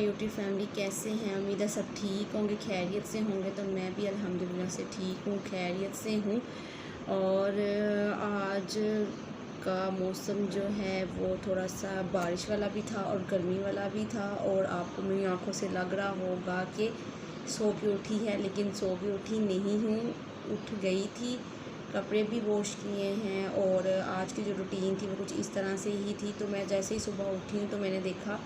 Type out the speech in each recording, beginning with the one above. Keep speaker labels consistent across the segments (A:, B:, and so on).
A: Beauty family, कैसे हैं? उम्मीद है सब ठीक होंगे, खैरियत से होंगे। तो मैं भी अल्हम्दुलिल्लाह से ठीक हूँ, खैरियत से हूँ। और आज का मौसम जो है वो थोड़ा सा बारिश वाला भी था और गर्मी वाला भी था। और आपको मेरी आंखों से लग रहा होगा कि सो के उठी है, लेकिन सो के उठी नहीं हूँ, उठ गई थी। कपड़े भी वॉश किए हैं और आज की जो रूटीन थी वो कुछ इस तरह से ही थी। तो मैं जैसे ही सुबह उठी हूँ तो मैंने देखा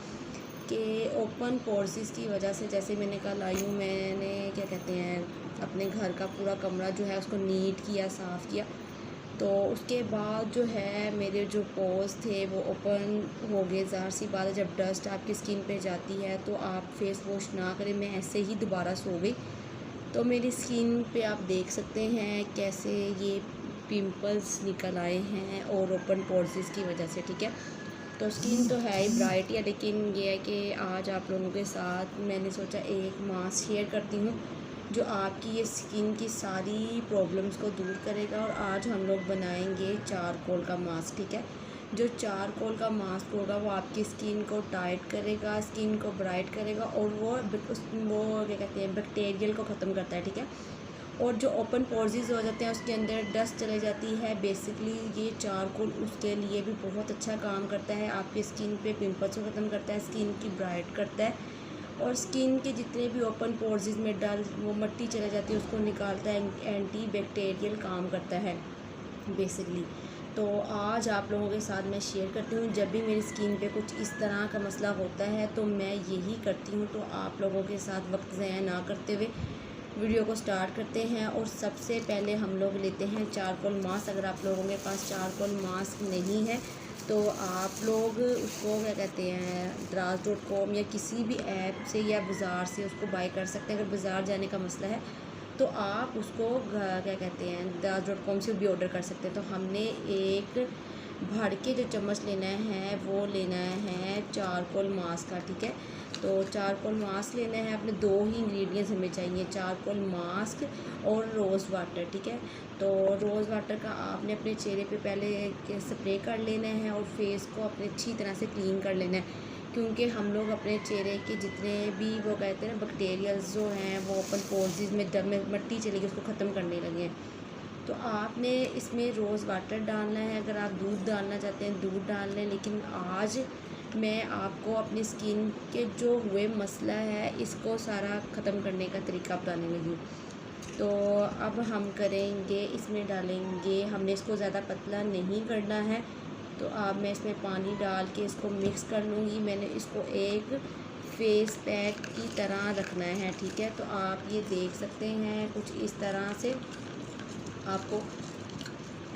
A: कि ओपन पोर्सिस की वजह से, जैसे मैंने कल आई हूँ, मैंने क्या कहते हैं अपने घर का पूरा कमरा जो है उसको नीट किया, साफ़ किया। तो उसके बाद जो है मेरे जो पोर्स थे वो ओपन हो गए। ज़ाहिर सी बात है, जब डस्ट आपकी स्किन पे जाती है तो आप फेस वॉश ना करें। मैं ऐसे ही दोबारा सो गई। तो मेरी स्किन पे आप देख सकते हैं कैसे ये पिंपल्स निकल आए हैं और ओपन पोर्सिस की वजह से, ठीक है। तो स्किन तो है ही ब्राइट है, लेकिन ये है कि आज आप लोगों के साथ मैंने सोचा एक मास्क शेयर करती हूँ जो आपकी ये स्किन की सारी प्रॉब्लम्स को दूर करेगा। और आज हम लोग बनाएंगे चारकोल का मास्क, ठीक है। जो चारकोल का मास्क होगा वो आपकी स्किन को टाइट करेगा, स्किन को ब्राइट करेगा और वो क्या कहते हैं बैक्टीरियल को ख़त्म करता है, ठीक है। और जो ओपन पोर्स हो जाते हैं उसके अंदर डस्ट चले जाती है, बेसिकली ये चारकोल उसके लिए भी बहुत अच्छा काम करता है। आपकी स्किन पे पिंपल्स को ख़त्म करता है, स्किन की ब्राइट करता है और स्किन के जितने भी ओपन पोर्स में डल वो मिट्टी चले जाती है उसको निकालता है, एंटी बैक्टीरियल काम करता है बेसिकली। तो आज आप लोगों के साथ मैं शेयर करती हूँ, जब भी मेरी स्किन पे कुछ इस तरह का मसला होता है तो मैं यही करती हूँ। तो आप लोगों के साथ वक्त ज़ाया ना करते हुए वीडियो को स्टार्ट करते हैं। और सबसे पहले हम लोग लेते हैं चारकोल मास्क। अगर आप लोगों के पास चारकोल मास्क नहीं है तो आप लोग उसको क्या कहते हैं Draz.com या किसी भी ऐप से या बाज़ार से उसको बाय कर सकते हैं। अगर बाज़ार जाने का मसला है तो आप उसको क्या कहते हैं Draz.com से भी ऑर्डर कर सकते हैं। तो हमने एक भर के जो चम्मच लेना है वो लेना है चारकोल मास्क का, ठीक है। तो चारकोल मास्क लेना है, अपने दो ही इंग्रेडिएंट्स हमें चाहिए, चारकोल मास्क और रोज़ वाटर, ठीक है। तो रोज़ वाटर का आपने अपने चेहरे पे पहले स्प्रे कर लेना है और फेस को अपने अच्छी तरह से क्लीन कर लेना है, क्योंकि हम लोग अपने चेहरे के जितने भी वो कहते हैं ना बैक्टीरियाज जो हैं वो ओपन पोर्स में डब में मिट्टी चलेगी उसको ख़त्म करने लगे हैं। तो आपने इसमें रोज़ वाटर डालना है। अगर आप दूध डालना चाहते हैं दूध डाल लें, लेकिन आज मैं आपको अपनी स्किन के जो हुए मसला है इसको सारा ख़त्म करने का तरीका बताने लगी हूँ। तो अब हम करेंगे, इसमें डालेंगे, हमने इसको ज़्यादा पतला नहीं करना है। तो अब मैं इसमें पानी डाल के इसको मिक्स कर लूँगी। मैंने इसको एक फेस पैक की तरह रखना है, ठीक है। तो आप ये देख सकते हैं कुछ इस तरह से आपको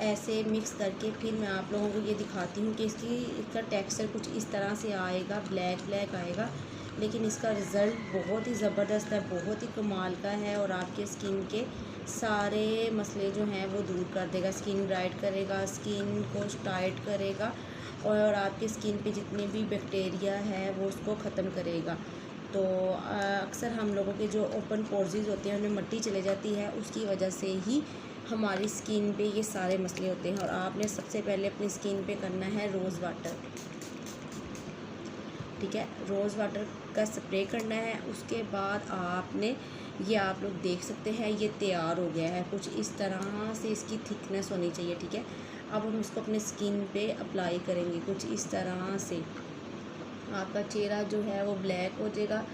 A: ऐसे मिक्स करके फिर मैं आप लोगों को ये दिखाती हूँ कि इसका टेक्सचर कुछ इस तरह से आएगा, ब्लैक ब्लैक आएगा, लेकिन इसका रिज़ल्ट बहुत ही ज़बरदस्त है, बहुत ही कमाल का है और आपके स्किन के सारे मसले जो हैं वो दूर कर देगा। स्किन ब्राइट करेगा, स्किन को टाइट करेगा और आपके स्किन पे जितने भी बैक्टीरिया है वो उसको ख़त्म करेगा। तो अक्सर हम लोगों के जो ओपन पोर्स होते हैं उनमें मिट्टी चले जाती है, उसकी वजह से ही हमारी स्किन पे ये सारे मसले होते हैं। और आपने सबसे पहले अपनी स्किन पे करना है रोज़ वाटर, ठीक है। रोज़ वाटर का स्प्रे करना है। उसके बाद आपने ये आप लोग देख सकते हैं ये तैयार हो गया है, कुछ इस तरह से इसकी थिकनेस होनी चाहिए, ठीक है। अब हम इसको अपने स्किन पे अप्लाई करेंगे कुछ इस तरह से। आपका चेहरा जो है वो ब्लैक हो जाएगा,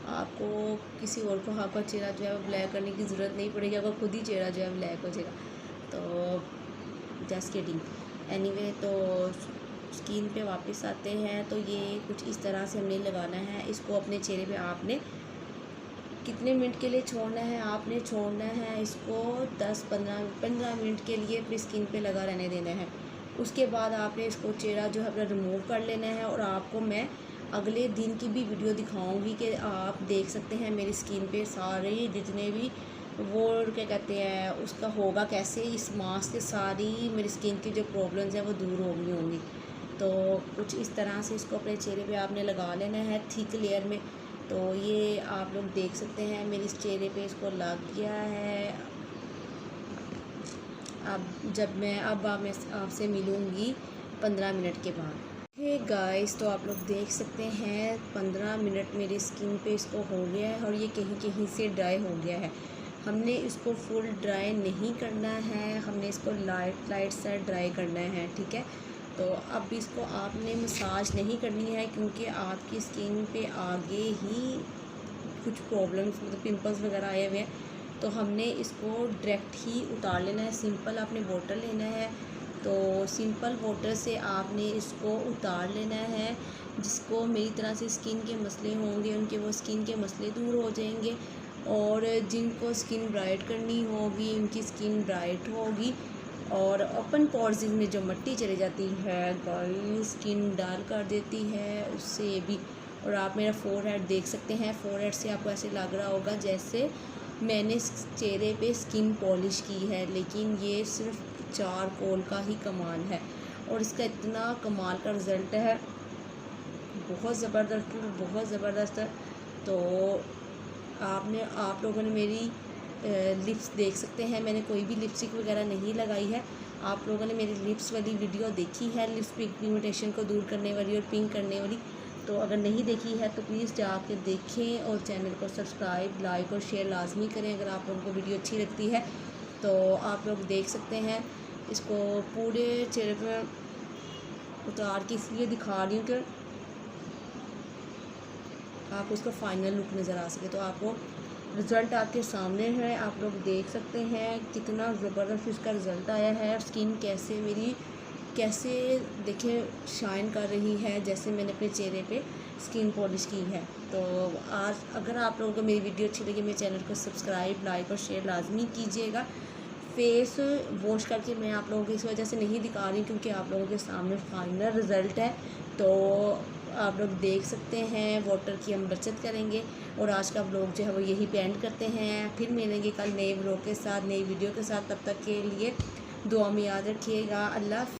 A: आपको किसी और को आपका चेहरा जो है वो ब्लैक करने की ज़रूरत नहीं पड़ेगी, आपका खुद ही चेहरा जो है ब्लैक हो जाएगा। तो जस्ट किडिंग, एनीवे। तो स्किन पे वापस आते हैं। तो ये कुछ इस तरह से हमने लगाना है। इसको अपने चेहरे पे आपने कितने मिनट के लिए छोड़ना है, आपने छोड़ना है इसको 10-15 मिनट के लिए अपनी स्किन पे लगा रहने देना है। उसके बाद आपने इसको चेहरा जो है अपना रिमूव कर लेना है। और आपको मैं अगले दिन की भी वीडियो दिखाऊंगी कि आप देख सकते हैं मेरी स्किन पे सारे जितने भी वो क्या कहते हैं उसका होगा कैसे, इस मास्क से सारी मेरी स्किन की जो प्रॉब्लम्स हैं वो दूर हो गई होंगी। तो कुछ इस तरह से इसको अपने चेहरे पे आपने लगा लेना है थिक लेयर में। तो ये आप लोग देख सकते हैं मेरे इस चेहरे पे इसको लग गया है। अब मैं आपसे मिलूँगी 15 मिनट के बाद। हे गाइस, तो आप लोग देख सकते हैं 15 मिनट मेरी स्किन पे इसको हो गया है और ये कहीं कहीं से ड्राई हो गया है। हमने इसको फुल ड्राई नहीं करना है, हमने इसको लाइट लाइट सा ड्राई करना है, ठीक है। तो अब इसको आपने मसाज नहीं करनी है क्योंकि आपकी स्किन पे आगे ही कुछ प्रॉब्लम्स मतलब पिंपल्स वगैरह आए हुए हैं। तो हमने इसको डायरेक्ट ही उतार लेना है। सिंपल आपने बोतल लेना है, तो सिंपल वाटर से आपने इसको उतार लेना है। जिसको मेरी तरह से स्किन के मसले होंगे उनके वो स्किन के मसले दूर हो जाएंगे, और जिनको स्किन ब्राइट करनी होगी उनकी स्किन ब्राइट होगी। और ओपन पोर्स में जो मिट्टी चली जाती है गाइस, स्किन डाल कर देती है उससे भी। और आप मेरा फोरहेड देख सकते हैं, फोरहेड से आपको ऐसे लग रहा होगा जैसे मैंने चेहरे पे स्किन पॉलिश की है, लेकिन ये सिर्फ चारकोल का ही कमाल है और इसका इतना कमाल का रिज़ल्ट है, बहुत ज़बरदस्त है, बहुत ज़बरदस्त है। तो आप लोगों ने मेरी लिप्स देख सकते हैं, मैंने कोई भी लिपस्टिक वगैरह नहीं लगाई है। आप लोगों ने मेरी लिप्स वाली वीडियो देखी है, लिप्स पिगमेंटेशन को दूर करने वाली और पिंक करने वाली। तो अगर नहीं देखी है तो प्लीज़ जाके देखें और चैनल को सब्सक्राइब, लाइक और शेयर लाजमी करें अगर आप लोगों को वीडियो अच्छी लगती है। तो आप लोग देख सकते हैं, इसको पूरे चेहरे पर उतार के इसलिए दिखा रही हूँ कि आप उसका फाइनल लुक नज़र आ सके। तो आपको रिज़ल्ट आपके सामने है, आप लोग देख सकते हैं कितना ज़बरदस्त इसका रिज़ल्ट आया है। स्किन कैसे मेरी कैसे देखें शाइन कर रही है, जैसे मैंने अपने चेहरे पे स्किन पॉलिश की है। तो आज अगर आप लोगों को मेरी वीडियो अच्छी लगी मेरे चैनल को सब्सक्राइब, लाइक और शेयर लाजमी कीजिएगा। फेस वॉश करके मैं आप लोगों को इस वजह से नहीं दिखा रही क्योंकि आप लोगों के सामने फाइनल रिज़ल्ट है। तो आप लोग देख सकते हैं वाटर की हम बचत करेंगे। और आज का ब्लॉग जो है वो यही पे एंड करते हैं। फिर मिलेंगे कल नए ब्लॉग के साथ, नई वीडियो के साथ। तब तक के लिए दुआ में याद रखिएगा। अल्लाह।